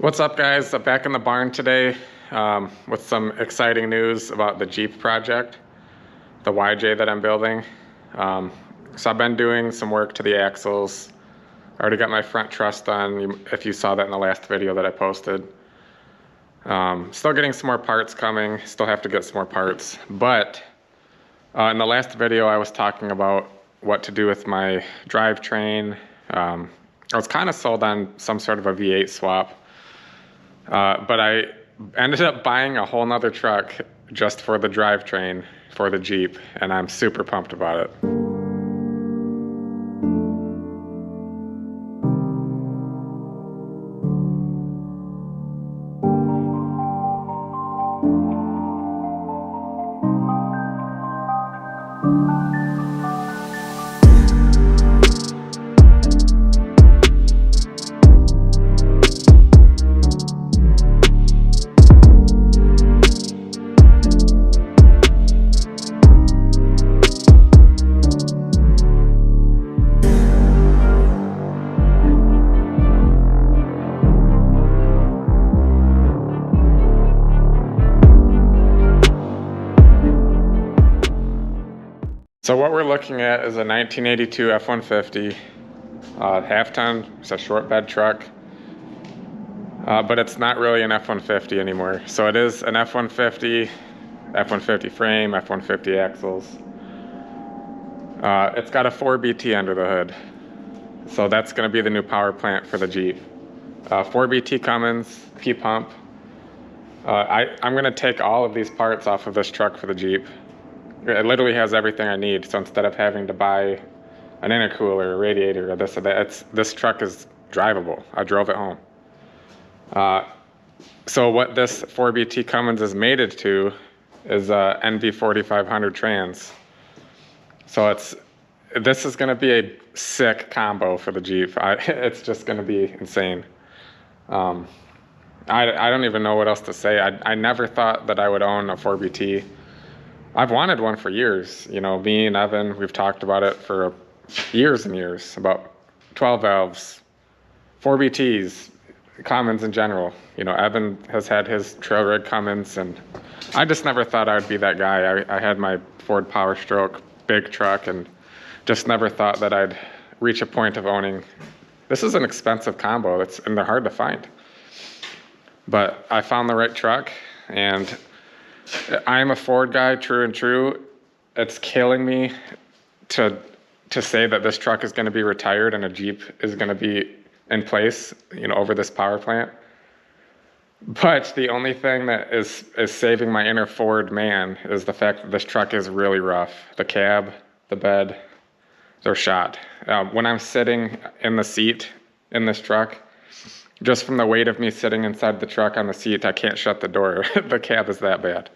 What's up, guys? I'm back in the barn today with some exciting news about the Jeep project, the YJ that I'm building. So I've been doing some work to the axles. I already got my front truss done, if you saw that in the last video that I posted. Still getting some more parts coming, still have to get some more parts. But in the last video I was talking about what to do with my drivetrain. I was kind of sold on some sort of a V8 swap. But I ended up buying a whole nother truck just for the drivetrain for the Jeep, and I'm super pumped about it. So what we're looking at is a 1982 F-150, half-ton. It's a short bed truck, but it's not really an F-150 anymore. So it is an F-150, F-150 frame, F-150 axles. It's got a 4BT under the hood. So that's gonna be the new power plant for the Jeep. 4BT Cummins, P-pump. I'm gonna take all of these parts off of this truck for the Jeep. It literally has everything I need. So instead of having to buy an intercooler, a radiator, or this or that, this truck is drivable. I drove it home. So what this 4BT Cummins is mated to is a NV4500 trans. So this is going to be a sick combo for the Jeep. It's just going to be insane. I don't even know what else to say. I never thought that I would own a 4BT. I've wanted one for years. You know, me and Evan, we've talked about it for years and years, about 12 valves, 4BTs, Cummins in general. You know, Evan has had his trail rig Cummins, and I just never thought I would be that guy. I had my Ford Power Stroke big truck and just never thought that I'd reach a point of owning. This is an expensive combo, and they're hard to find. But I found the right truck, and I'm a Ford guy, true and true. It's killing me to say that this truck is going to be retired and a Jeep is going to be in place, you know, over this power plant. But the only thing that is saving my inner Ford man is the fact that this truck is really rough. The cab, the bed, they're shot. When I'm sitting in the seat in this truck, just from the weight of me sitting inside the truck on the seat, I can't shut the door. The cab is that bad.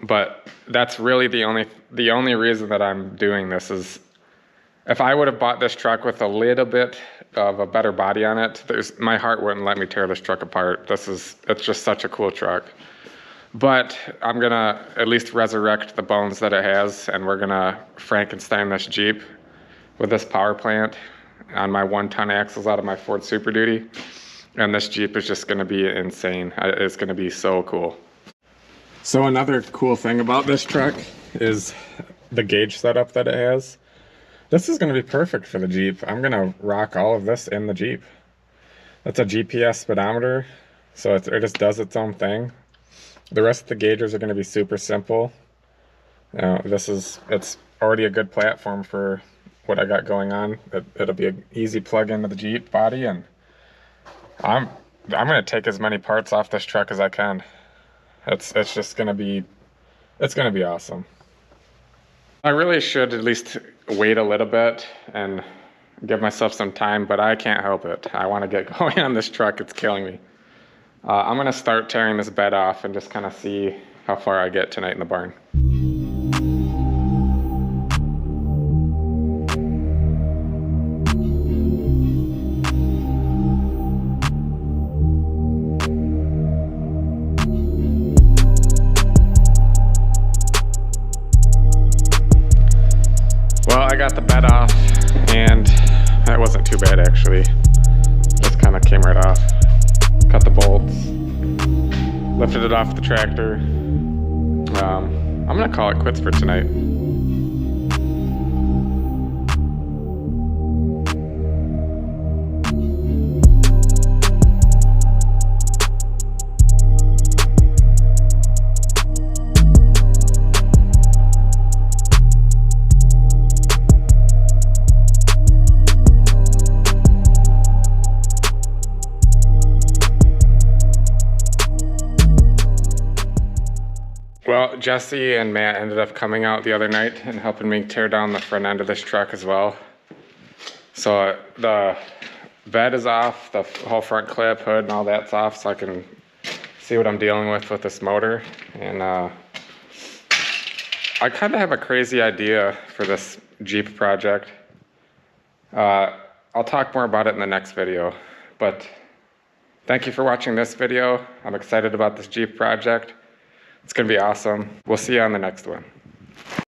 But that's really the only reason that I'm doing this is if I would have bought this truck with a little bit of a better body on it, my heart wouldn't let me tear this truck apart. It's just such a cool truck. But I'm gonna at least resurrect the bones that it has, and we're gonna Frankenstein this Jeep with this power plant on my 1-ton axles out of my Ford Super Duty. And this Jeep is just gonna be insane. It's gonna be so cool. So another cool thing about this truck is the gauge setup that it has. This is gonna be perfect for the Jeep. I'm gonna rock all of this in the Jeep. That's a GPS speedometer, so it just does its own thing. The rest of the gauges are gonna be super simple. It's already a good platform for what I got going on. It'll be an easy plug into the Jeep body, and I'm gonna take as many parts off this truck as I can. It's gonna be awesome. I really should at least wait a little bit and give myself some time, but I can't help it. I want to get going on this truck. It's killing me. I'm gonna start tearing this bed off and just kind of see how far I get tonight in the barn. I got the bed off, and that wasn't too bad actually. Just kind of came right off. lifted it off the tractor. I'm gonna call it quits for tonight. Well, Jesse and Matt ended up coming out the other night and helping me tear down the front end of this truck as well. So the bed is off, the whole front clip, hood, and all that's off, so I can see what I'm dealing with this motor. And I kind of have a crazy idea for this Jeep project. I'll talk more about it in the next video, but thank you for watching this video. I'm excited about this Jeep project. It's gonna be awesome. We'll see you on the next one.